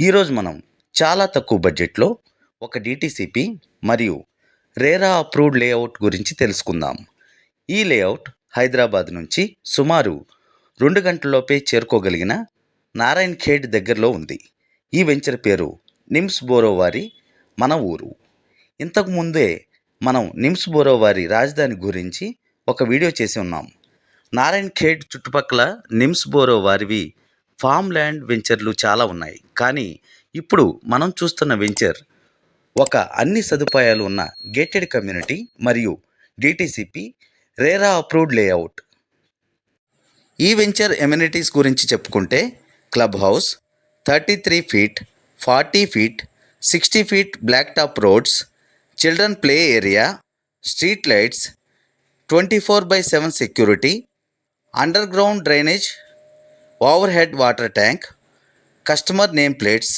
ఈరోజు మనం చాలా తక్కువ బడ్జెట్లో ఒక డిటిసిపి మరియు రేరా అప్రూవ్డ్ లేఅవుట్ గురించి తెలుసుకుందాం. ఈ లేఅవుట్ హైదరాబాద్ నుంచి సుమారు 2 గంటల్లోపే చేరుకోగలిగిన నారాయణ్ ఖేడ్ దగ్గరలో ఉంది. ఈ వెంచర్ పేరు నిమ్స్ బోరోవారి మన ఊరు. ఇంతకు ముందే మనం నిమ్స్ బోరోవారి రాజధాని గురించి ఒక వీడియో చేసి ఉన్నాం. నారాయణ్ ఖేడ్ చుట్టుపక్కల నిమ్స్ బోరోవారివి ఫామ్ ల్యాండ్ వెంచర్లు చాలా ఉన్నాయి. కానీ ఇప్పుడు మనం చూస్తున్న వెంచర్ ఒక అన్ని సదుపాయాలు ఉన్న గేటెడ్ కమ్యూనిటీ మరియు డిటిసిపి రేరా అప్రూవ్డ్ లేఅవుట్. ఈ వెంచర్ ఎమ్యూనిటీస్ గురించి చెప్పుకుంటే club house, 33 feet, 40 feet, 60 feet black top roads, children play area, street lights, 24/7 security, under ground drainage, over head water tank, customer name plates,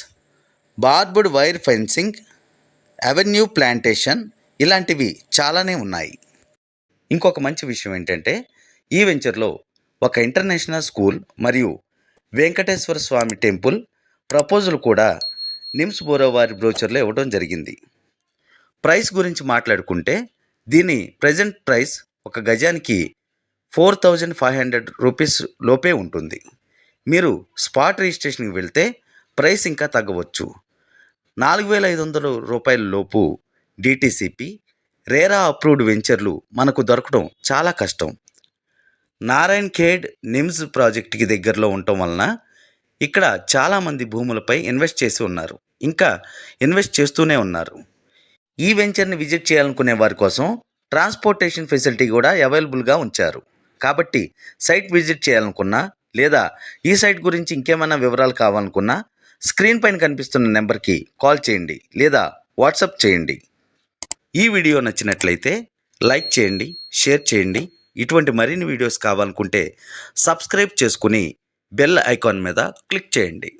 barbed wire fencing, avenue plantation ఇలాంటివి చాలానే ఉన్నాయి. ఇంకొక మంచి విషయం ఏంటంటే ఈ వెంచర్లో ఒక ఇంటర్నేషనల్ స్కూల్ మరియు వెంకటేశ్వర స్వామి టెంపుల్ ప్రపోజల్ కూడా నిమ్స్ బోరోవారి బ్రోచర్లో ఇవ్వడం జరిగింది. ప్రైస్ గురించి మాట్లాడుకుంటే దీని ప్రజెంట్ ప్రైస్ ఒక గజానికి 4,500 రూపీస్ లోపే ఉంటుంది. మీరు స్పాట్ రిజిస్ట్రేషన్కి వెళ్తే ప్రైస్ ఇంకా తగ్గవచ్చు. 4,500 రూపాయల లోపు డిటిసిపి రేరా అప్రూవ్డ్ వెంచర్లు మనకు దొరకడం చాలా కష్టం. నారాయణ్ ఖేడ్ నిమ్స్ ప్రాజెక్టుకి దగ్గరలో ఉండటం వలన ఇక్కడ చాలామంది భూములపై ఇన్వెస్ట్ చేసి ఉన్నారు, ఇంకా ఇన్వెస్ట్ చేస్తూనే ఉన్నారు. ఈ వెంచర్ని విజిట్ చేయాలనుకునే వారి కోసం ట్రాన్స్పోర్టేషన్ ఫెసిలిటీ కూడా అవైలబుల్గా ఉంచారు. కాబట్టి సైట్ విజిట్ చేయాలనుకున్నా లేదా ఈ సైట్ గురించి ఇంకేమైనా వివరాలు కావాలనుకున్నా స్క్రీన్ పైన కనిపిస్తున్న నెంబర్కి కాల్ చేయండి లేదా వాట్సాప్ చేయండి. ఈ వీడియో నచ్చినట్లయితే లైక్ చేయండి, షేర్ చేయండి. ఇటువంటి మరిన్ని వీడియోస్ కావాలనుకుంటే సబ్స్క్రైబ్ చేసుకుని బెల్ ఐకాన్ మీద క్లిక్ చేయండి.